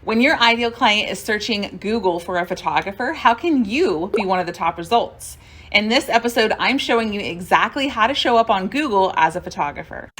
When your ideal client is searching Google for a photographer, how can you be one of the top results? In this episode, I'm showing you exactly how to show up on Google as a photographer.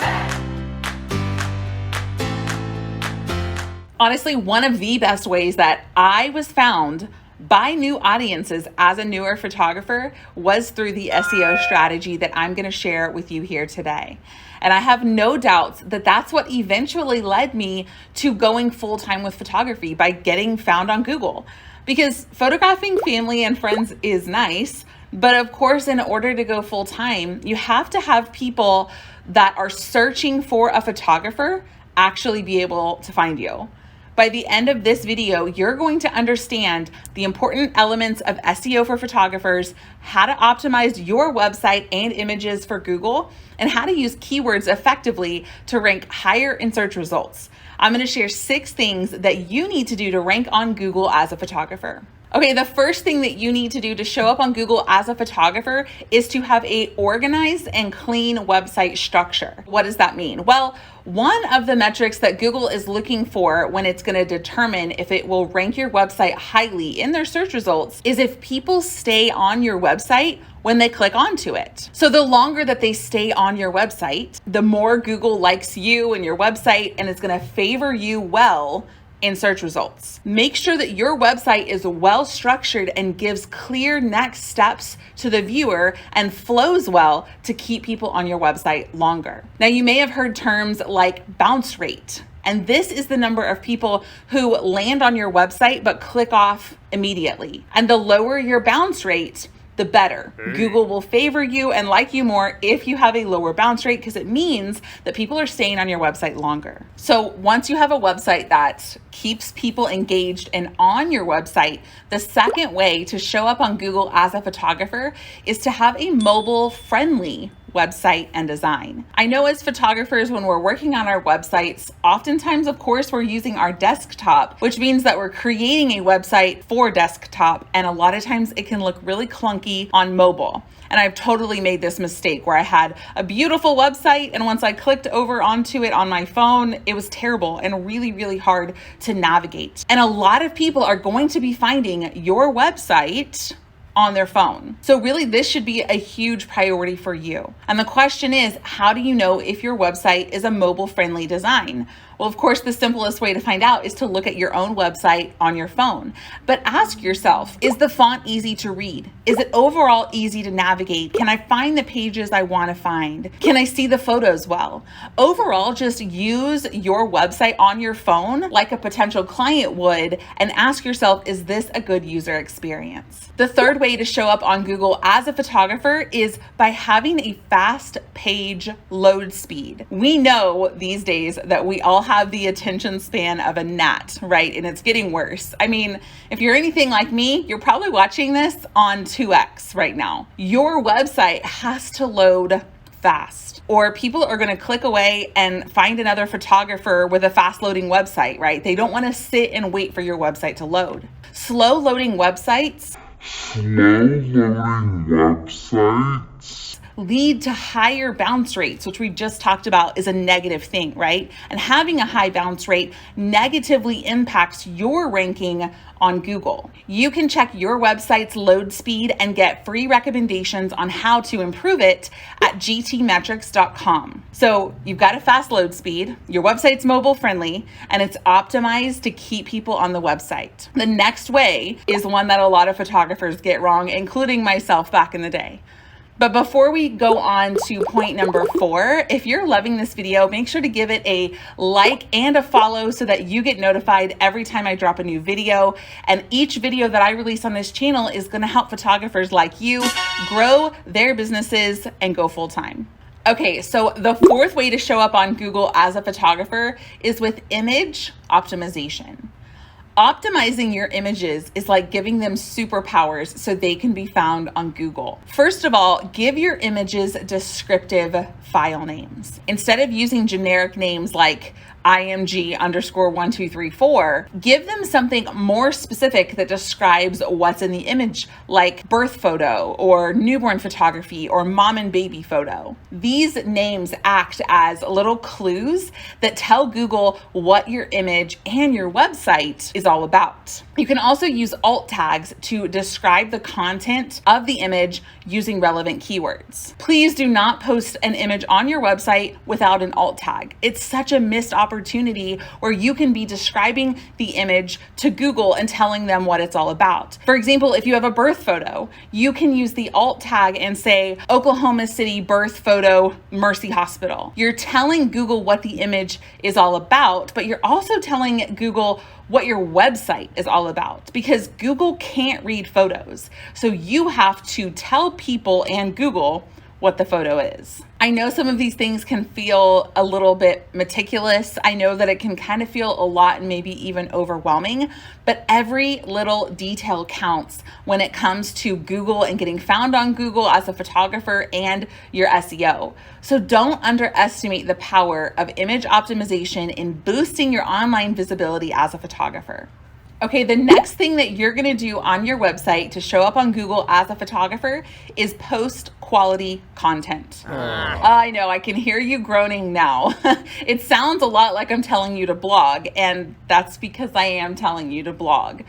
Honestly, one of the best ways that I was found by new audiences as a newer photographer was through the SEO strategy that I'm going to share with you here today. And I have no doubts that that's what eventually led me to going full-time with photography by getting found on Google. Because photographing family and friends is nice, but of course, in order to go full-time, you have to have people that are searching for a photographer actually be able to find you. By the end of this video, you're going to understand the important elements of SEO for photographers, how to optimize your website and images for Google, and how to use keywords effectively to rank higher in search results. I'm going to share 6 things that you need to do to rank on Google as a photographer. Okay, the first thing that you need to do to show up on Google as a photographer is to have an organized and clean website structure. What does that mean? Well, one of the metrics that Google is looking for when it's going to determine if it will rank your website highly in their search results is if people stay on your website when they click onto it. So the longer that they stay on your website, the more Google likes you and your website, and it's going to favor you well in search results. Make sure that your website is well structured and gives clear next steps to the viewer and flows well to keep people on your website longer. Now, you may have heard terms like bounce rate, and this is the number of people who land on your website but click off immediately. And the lower your bounce rate, the better. Google will favor you and like you more if you have a lower bounce rate, because it means that people are staying on your website longer. So once you have a website that keeps people engaged and on your website, the second way to show up on Google as a photographer is to have a mobile-friendly website and design. I know as photographers, when we're working on our websites, oftentimes, of course, we're using our desktop, which means that we're creating a website for desktop. And a lot of times it can look really clunky on mobile. And I've totally made this mistake where I had a beautiful website, and once I clicked over onto it on my phone, it was terrible and really, really hard to navigate. And a lot of people are going to be finding your website on their phone. So really, this should be a huge priority for you. And the question is, how do you know if your website is a mobile-friendly design? Well, of course, the simplest way to find out is to look at your own website on your phone. But ask yourself, is the font easy to read? Is it overall easy to navigate? Can I find the pages I want to find? Can I see the photos well? Overall, just use your website on your phone like a potential client would and ask yourself, is this a good user experience? The third way to show up on Google as a photographer is by having a fast page load speed. We know these days that we all have the attention span of a gnat, right? And it's getting worse. I mean, if you're anything like me, you're probably watching this on 2x right now. Your website has to load fast, or people are going to click away and find another photographer with a fast loading website, right? They don't want to sit and wait for your website to load. Slow loading websites lead to higher bounce rates, which we just talked about is a negative thing, right? And having a high bounce rate negatively impacts your ranking on Google. You can check your website's load speed and get free recommendations on how to improve it at gtmetrics.com. So you've got a fast load speed, your website's mobile friendly, and it's optimized to keep people on the website. The next way is one that a lot of photographers get wrong, including myself back in the day. But before we go on to point number 4, if you're loving this video, make sure to give it a like and a follow so that you get notified every time I drop a new video. And each video that I release on this channel is going to help photographers like you grow their businesses and go full time. Okay, so the fourth way to show up on Google as a photographer is with image optimization. Optimizing your images is like giving them superpowers so they can be found on Google. First of all, give your images descriptive file names. Instead of using generic names like IMG_1234, give them something more specific that describes what's in the image, like birth photo or newborn photography or mom and baby photo. These names act as little clues that tell Google what your image and your website is all about. You can also use alt tags to describe the content of the image using relevant keywords. Please do not post an image on your website without an alt tag. It's such a missed opportunity where you can be describing the image to Google and telling them what it's all about. For example, if you have a birth photo, you can use the alt tag and say Oklahoma City birth photo, Mercy Hospital. You're telling Google what the image is all about, but you're also telling Google what your website is all about, because Google can't read photos. So you have to tell people and Google what the photo is. I know some of these things can feel a little bit meticulous. I know that it can kind of feel a lot and maybe even overwhelming, but every little detail counts when it comes to Google and getting found on Google as a photographer and your SEO. So don't underestimate the power of image optimization in boosting your online visibility as a photographer. Okay, the next thing that you're gonna do on your website to show up on Google as a photographer is post quality content. I know, I can hear you groaning now. It sounds a lot like I'm telling you to blog, and that's because I am telling you to blog.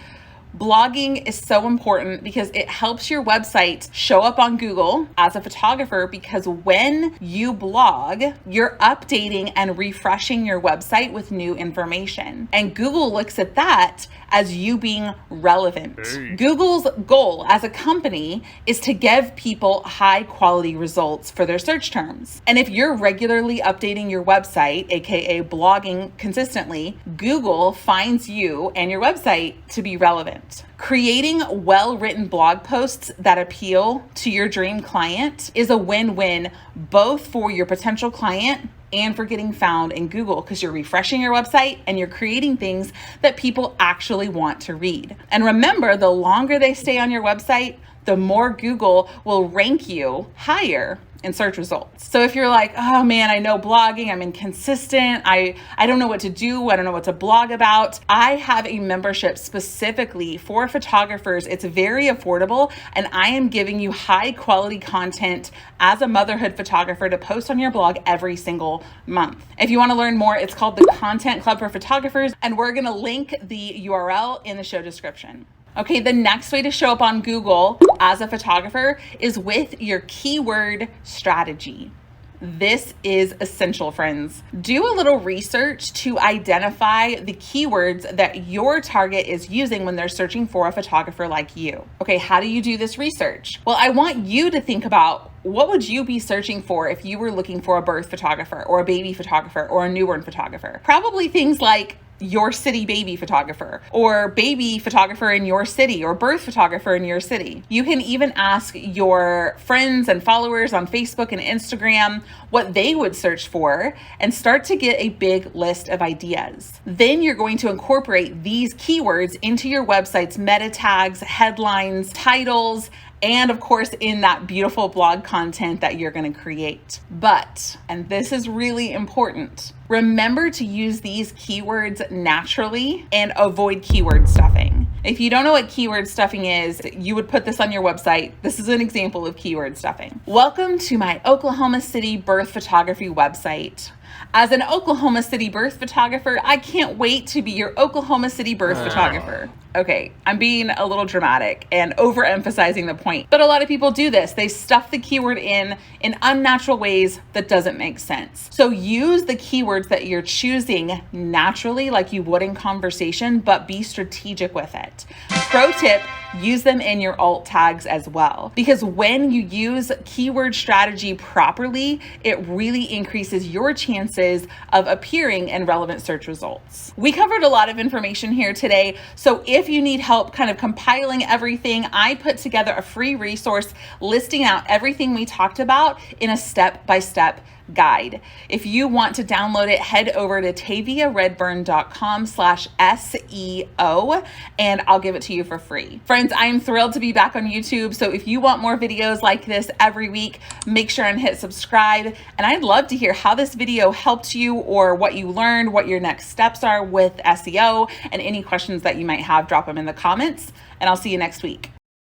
Blogging is so important because it helps your website show up on Google as a photographer, because when you blog, you're updating and refreshing your website with new information. And Google looks at that as you being relevant. Google's goal as a company is to give people high quality results for their search terms. And if you're regularly updating your website, aka blogging consistently, Google finds you and your website to be relevant. Creating well-written blog posts that appeal to your dream client is a win-win, both for your potential client and for getting found in Google, because you're refreshing your website and you're creating things that people actually want to read. And remember, the longer they stay on your website, the more Google will rank you higher in search results. So if you're like, oh man, I know blogging, I'm inconsistent, I don't know what to do, I don't know what to blog about, I have a membership specifically for photographers. It's very affordable, and I am giving you high quality content as a motherhood photographer to post on your blog every single month. If you want to learn more, it's called the Content Club for Photographers, and we're going to link the URL in the show description. Okay, the next way to show up on Google as a photographer is with your keyword strategy. This is essential, friends. Do a little research to identify the keywords that your target is using when they're searching for a photographer like you. Okay, how do you do this research? Well, I want you to think about, what would you be searching for if you were looking for a birth photographer or a baby photographer or a newborn photographer? Probably things like your city baby photographer, or baby photographer in your city, or birth photographer in your city. You can even ask your friends and followers on Facebook and Instagram what they would search for and start to get a big list of ideas. Then you're going to incorporate these keywords into your website's meta tags, headlines, titles, and of course in that beautiful blog content that you're going to create. But, and this is really important, remember to use these keywords naturally and avoid keyword stuffing. If you don't know what keyword stuffing is, you would put this on your website. This is an example of keyword stuffing. Welcome to my Oklahoma City birth photography website. As an Oklahoma City birth photographer, I can't wait to be your Oklahoma City birth photographer. Okay, I'm being a little dramatic and overemphasizing the point, but a lot of people do this. They stuff the keyword in unnatural ways that doesn't make sense. So use the keywords that you're choosing naturally, like you would in conversation, but be strategic with it. Pro tip, use them in your alt tags as well, because when you use keyword strategy properly, it really increases your chances of appearing in relevant search results. We covered a lot of information here today, so if you need help kind of compiling everything, I put together a free resource listing out everything we talked about in a step-by-step guide. If you want to download it, head over to taviaredburn.com/SEO and I'll give it to you for free. Friends, I am thrilled to be back on YouTube. So if you want more videos like this every week, make sure and hit subscribe. And I'd love to hear how this video helped you or what you learned, what your next steps are with SEO, and any questions that you might have, drop them in the comments. And I'll see you next week.